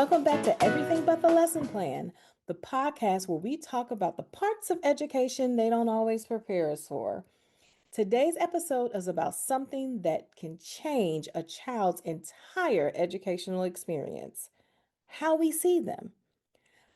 Welcome back to Everything But the Lesson Plan, the podcast where we talk about the parts of education they don't always prepare us for. Today's episode is about something that can change a child's entire educational experience: how we see them.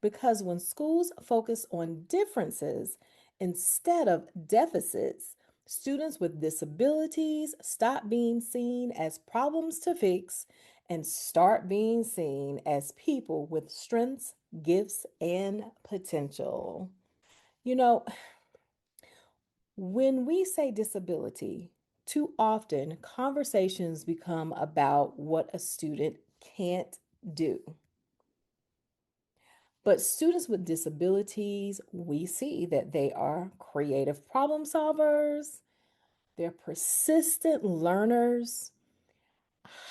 Because when schools focus on differences instead of deficits, students with disabilities stop being seen as problems to fix and start being seen as people with strengths, gifts, and potential. You know, when we say disability, too often conversations become about what a student can't do. But students with disabilities, we see that they are creative problem solvers, they're persistent learners,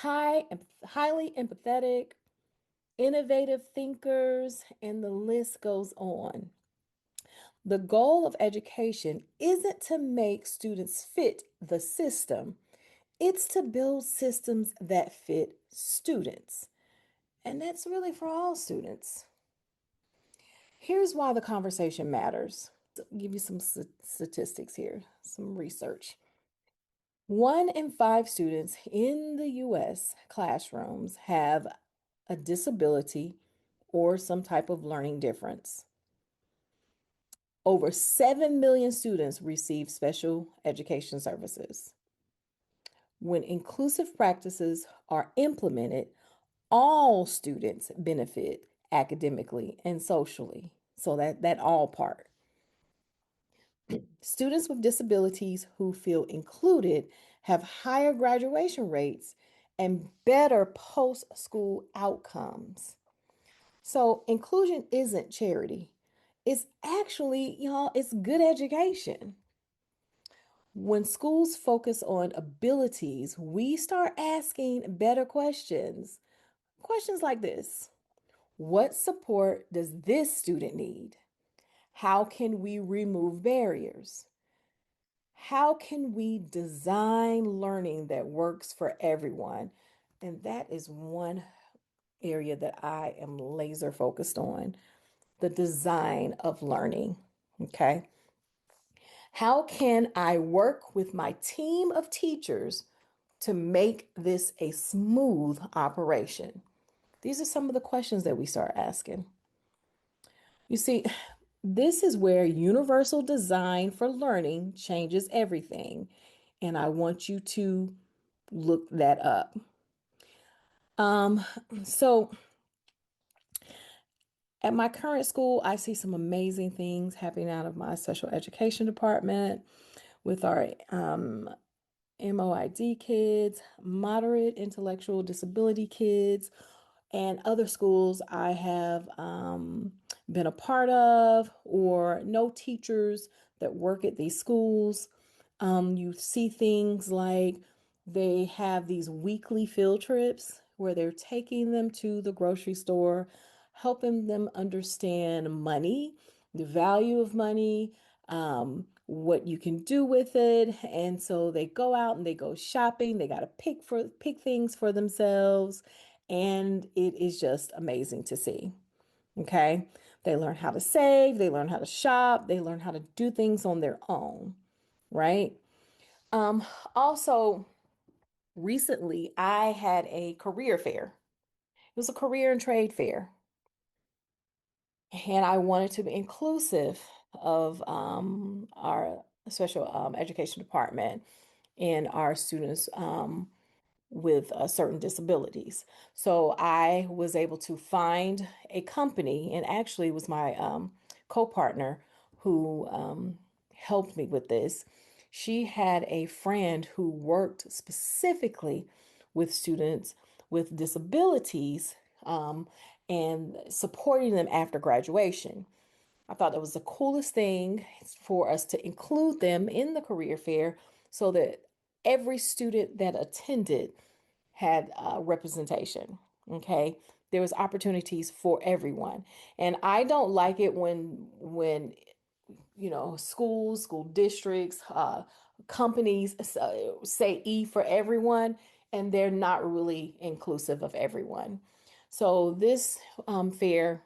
highly empathetic, innovative thinkers, and the list goes on. The goal of education isn't to make students fit the system, it's to build systems that fit students. And that's really for all students. Here's why the conversation matters. I'll give you some statistics here, some research. 1 in 5 students in the US classrooms have a disability or some type of learning difference. Over 7 million students receive special education services. When inclusive practices are implemented, all students benefit academically and socially. So that all part. Students with disabilities who feel included have higher graduation rates and better post-school outcomes. So inclusion isn't charity. It's actually, it's good education. When schools focus on abilities, we start asking better questions. Questions like this: what support does this student need? How can we remove barriers? How can we design learning that works for everyone? And that is one area that I am laser focused on: the design of learning. Okay. How can I work with my team of teachers to make this a smooth operation? These are some of the questions that we start asking. You see, this is where universal design for learning changes everything. And I want you to look that up. Um, so at my current school, I see some amazing things happening out of my special education department with our MOID kids, moderate intellectual disability kids, and other schools I have been a part of or know teachers that work at these schools. You see things like they have these weekly field trips where they're taking them to the grocery store, helping them understand money, the value of money, what you can do with it. And so they go out and they go shopping. They got to pick things for themselves. And it is just amazing to see. Okay. They learn how to save, they learn how to shop, they learn how to do things on their own, right? Um, Also, recently I had a career fair. It was a career and trade fair. And I wanted to be inclusive of our special education department and our students with certain disabilities. So I was able to find a company, and actually it was my co-partner who helped me with this. She had a friend who worked specifically with students with disabilities and supporting them after graduation. I thought that was the coolest thing for us to include them in the career fair so that every student that attended had representation. Okay. There was opportunities for everyone. And I don't like it when schools, school districts, companies say E for everyone, and they're not really inclusive of everyone. So this fair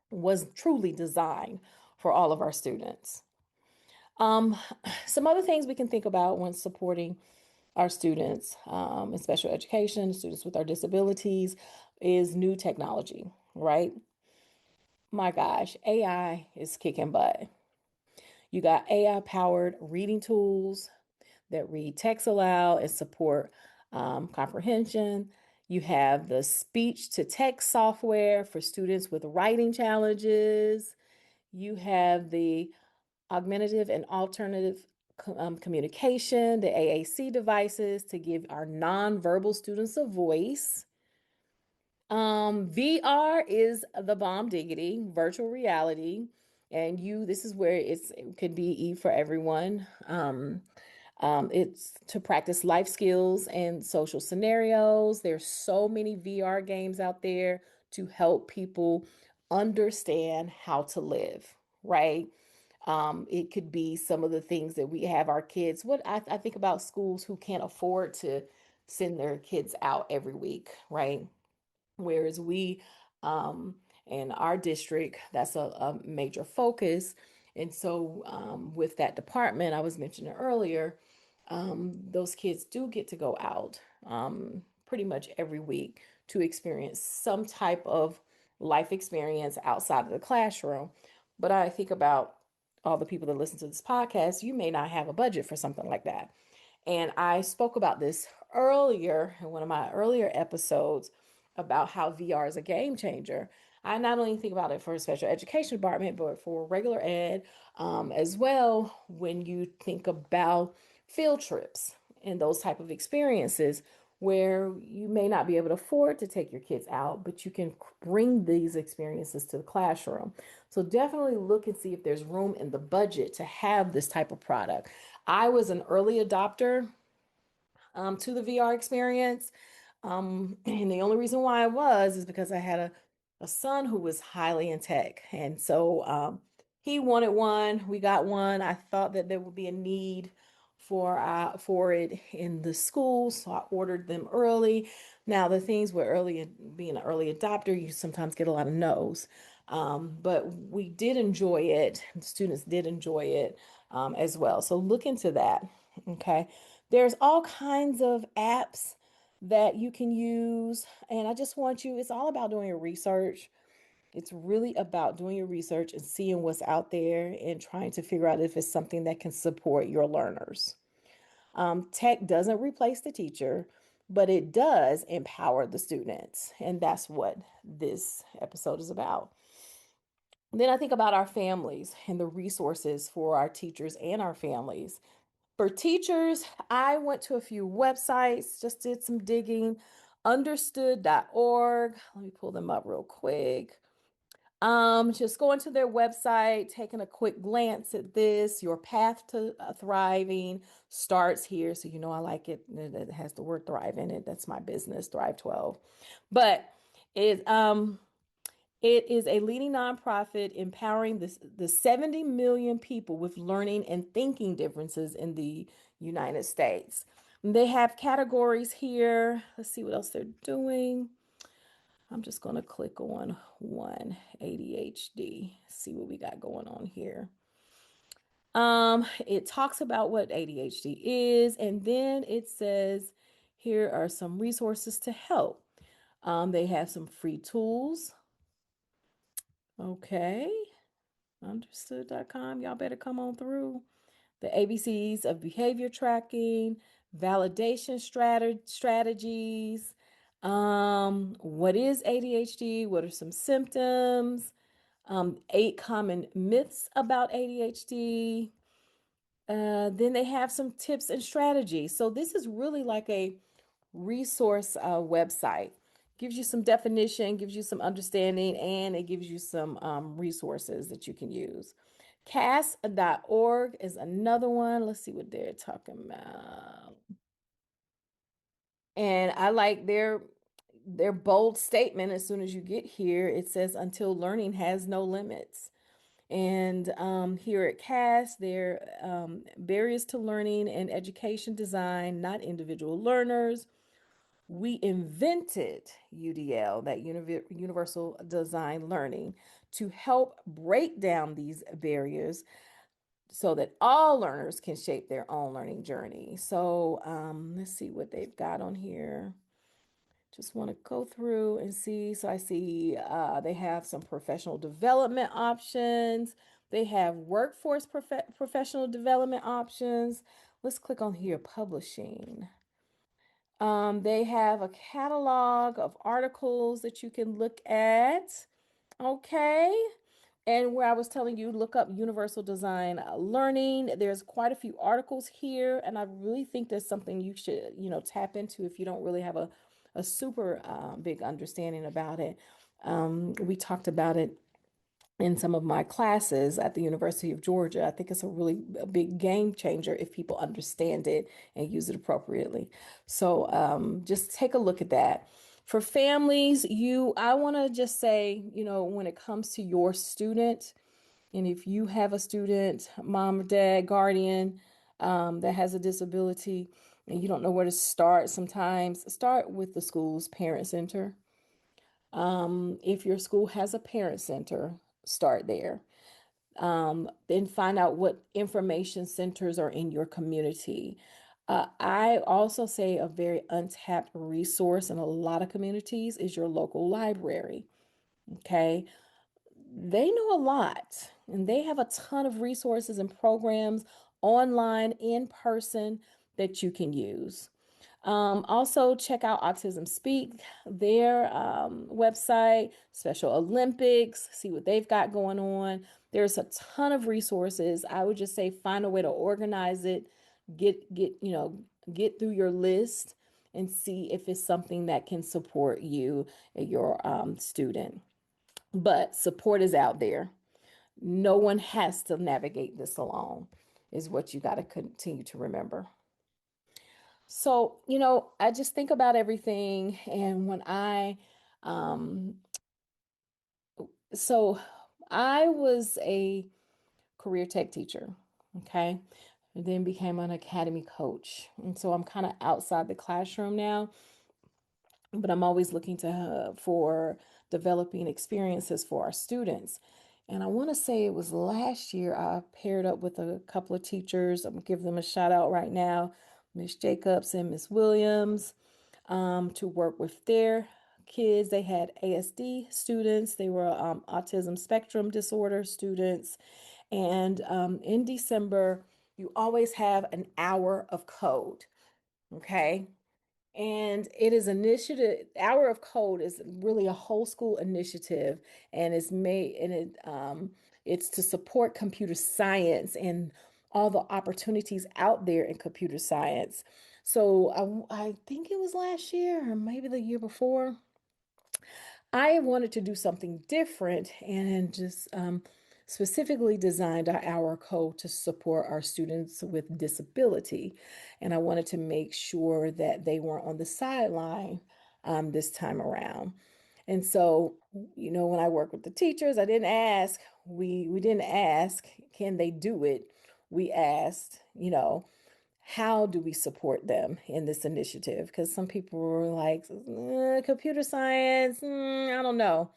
was truly designed for all of our students. Um, some other things we can think about when supporting our students in special education, students with our disabilities, is new technology, right? My gosh, AI is kicking butt. You got AI powered reading tools that read text aloud and support comprehension. You have the speech to text software for students with writing challenges. You have the augmentative and alternative communication, the AAC devices to give our nonverbal students a voice. VR is the bomb diggity, virtual reality. And this is where it could be for everyone. It's to practice life skills and social scenarios. There's so many VR games out there to help people understand how to live, right? It could be some of the things that we have our kids. What I think about schools who can't afford to send their kids out every week, right? Whereas we, in our district, that's a major focus. And so, with that department I was mentioning earlier, those kids do get to go out pretty much every week to experience some type of life experience outside of the classroom. But I think about all the people that listen to this podcast, you may not have a budget for something like that. And I spoke about this earlier in one of my earlier episodes about how VR is a game changer. I not only think about it for a special education department, but for regular ed as well. When you think about field trips and those type of experiences where you may not be able to afford to take your kids out, but you can bring these experiences to the classroom. So definitely look and see if there's room in the budget to have this type of product. I was an early adopter to the VR experience. And the only reason why I was is because I had a son who was highly in tech. And so he wanted one. We got one. I thought that there would be a need for it in the school. So I ordered them early. Now, the things with being an early adopter, you sometimes get a lot of no's. But we did enjoy it. The students did enjoy it as well. So look into that. Okay. There's all kinds of apps that you can use. And I just want you, it's all about doing your research. It's really about doing your research and seeing what's out there and trying to figure out if it's something that can support your learners. Tech doesn't replace the teacher, but it does empower the students. And that's what this episode is about. Then I think about our families and the resources for our teachers and our families. For teachers, I went to a few websites, just did some digging. Understood.org. Let me pull them up real quick. Just going to their website, taking a quick glance at this. Your path to thriving starts here. So you know I like it. It has the word thrive in it. That's my business, Thrive 12. But it is a leading nonprofit empowering the 70 million people with learning and thinking differences in the United States. They have categories here. Let's see what else they're doing. I'm just going to click on one, ADHD, see what we got going on here. It talks about what ADHD is, and then it says here are some resources to help. They have some free tools. Okay. Understood.com. Y'all better come on through. The ABCs of behavior tracking, validation strategies. What is ADHD? What are some symptoms? 8 common myths about ADHD. Then they have some tips and strategies. So this is really like a resource website. Gives you some definition, gives you some understanding, and it gives you some resources that you can use. Cast.org is another one. Let's see what they're talking about. And I like their bold statement as soon as you get here. It says, until learning has no limits. And here at CAST, there barriers to learning and education design, not individual learners. We invented UDL, that Universal Design Learning, to help break down these barriers so that all learners can shape their own learning journey. So let's see what they've got on here. Just want to go through and see. So I see they have some professional development options. They have workforce professional development options. Let's click on here, publishing. They have a catalog of articles that you can look at. Okay. And where I was telling you, look up Universal Design Learning. There's quite a few articles here, and I really think there's something you should, tap into if you don't really have a super big understanding about it. We talked about it in some of my classes at the University of Georgia. I think it's a big game changer if people understand it and use it appropriately. So just take a look at that. For families, I want to just say, when it comes to your student, and if you have a student, mom, dad, guardian, that has a disability, and you don't know where to start, sometimes start with the school's parent center. If your school has a parent center, start there. Then find out what information centers are in your community. I also say a very untapped resource in a lot of communities is your local library. Okay. They know a lot and they have a ton of resources and programs online, in person, that you can use. Also, check out Autism Speak, their website, Special Olympics, see what they've got going on. There's a ton of resources. I would just say find a way to organize it, get through your list and see if it's something that can support you and your student. But support is out there. No one has to navigate this alone, is what you got to continue to remember. So, I just think about everything. And um, so I was a career tech teacher, okay, and then became an academy coach. And so I'm kind of outside the classroom now, but I'm always looking for developing experiences for our students. And I want to say it was last year I paired up with a couple of teachers. I'm gonna give them a shout out right now, Miss Jacobs and Miss Williams, to work with their kids. They had ASD students. They were autism spectrum disorder students. And in December, you always have an hour of code. Okay. And it is initiative. Hour of Code is really a whole school initiative, and it's to support computer science and all the opportunities out there in computer science. So I think it was last year or maybe the year before. I wanted to do something different and just specifically designed our hour code to support our students with disability. And I wanted to make sure that they weren't on the sideline this time around. And so, when I work with the teachers, I didn't ask, we didn't ask, can they do it? We asked, how do we support them in this initiative? Because some people were like, computer science, I don't know.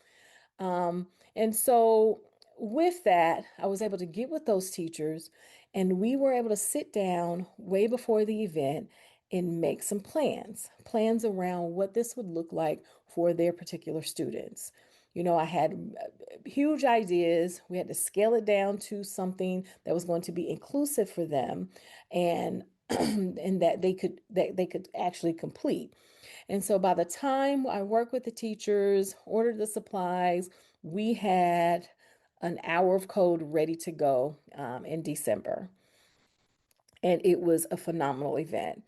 And so with that, I was able to get with those teachers and we were able to sit down way before the event and make some plans around what this would look like for their particular students. I had huge ideas. We had to scale it down to something that was going to be inclusive for them and and that they could actually complete. And so by the time I worked with the teachers, ordered the supplies, we had an hour of code ready to go in December. And it was a phenomenal event.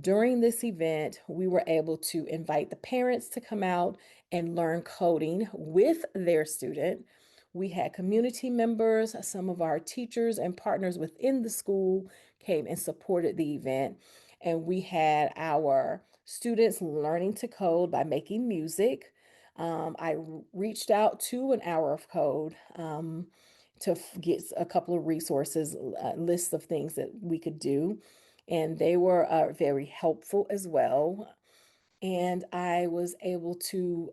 During this event, we were able to invite the parents to come out and learn coding with their student. We had community members, some of our teachers and partners within the school came and supported the event. And we had our students learning to code by making music. I reached out to an hour of code to get a couple of resources, lists of things that we could do. And they were very helpful as well. and I was able to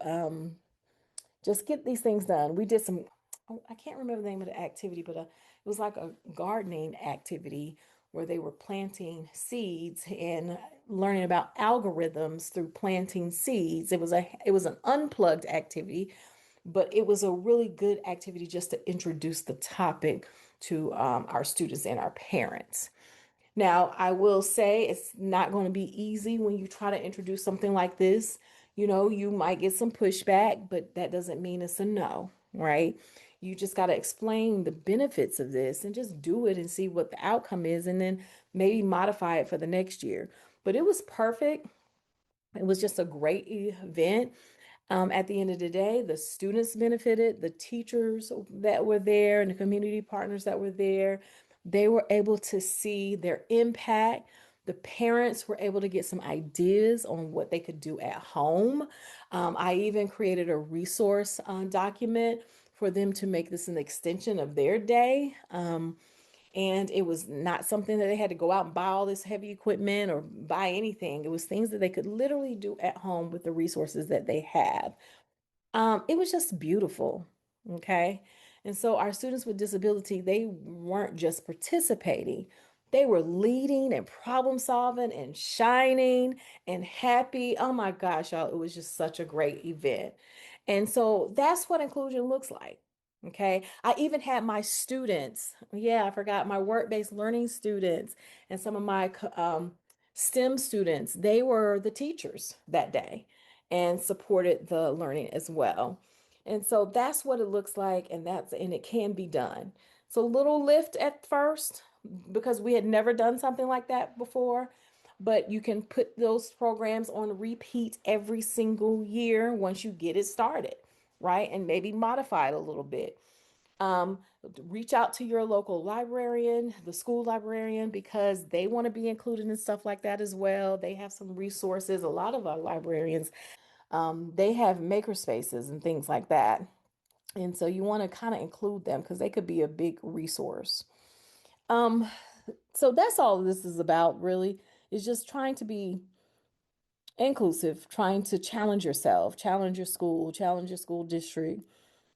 just get these things done. We did some, oh, I can't remember the name of the activity, but it was like a gardening activity where they were planting seeds and learning about algorithms through planting seeds. It was an unplugged activity, but it was a really good activity just to introduce the topic to our students and our parents. Now, I will say it's not going to be easy when you try to introduce something like this. You might get some pushback, but that doesn't mean it's a no, right? You just got to explain the benefits of this and just do it and see what the outcome is, and then maybe modify it for the next year. But it was perfect. It was just a great event. At the end of the day, the students benefited, the teachers that were there, and the community partners that were there. They were able to see their impact. The parents were able to get some ideas on what they could do at home. I even created a resource document for them to make this an extension of their day. And it was not something that they had to go out and buy all this heavy equipment or buy anything. It was things that they could literally do at home with the resources that they have. It was just beautiful. Okay. And so our students with disability, they weren't just participating, they were leading and problem solving and shining and happy. Oh my gosh, y'all, it was just such a great event. And so that's what inclusion looks like. Okay. I even had my students, yeah, I forgot my work-based learning students and some of my STEM students, they were the teachers that day and supported the learning as well. And so that's what it looks like, and it can be done. So a little lift at first because we had never done something like that before, but you can put those programs on repeat every single year once you get it started, right? And maybe modify it a little bit. Um, Reach out to your local librarian, the school librarian, because they want to be included in stuff like that as well. They have some resources. A lot of our librarians, they have maker spaces and things like that. And so you want to kind of include them because they could be a big resource. Um, so that's all this is about, really, is just trying to be inclusive, trying to challenge yourself, challenge your school district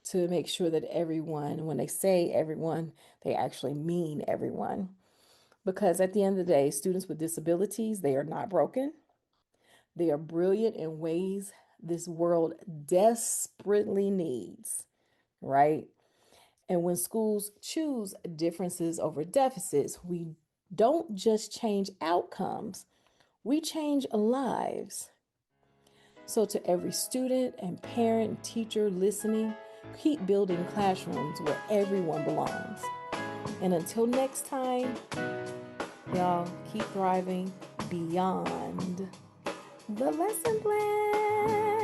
to make sure that everyone, when they say everyone, they actually mean everyone. Because at the end of the day, students with disabilities, they are not broken. They are brilliant in ways this world desperately needs, right? And when schools choose differences over deficits, we don't just change outcomes, we change lives. So, to every student and parent, teacher listening, keep building classrooms where everyone belongs. And until next time, y'all keep thriving beyond the lesson plan.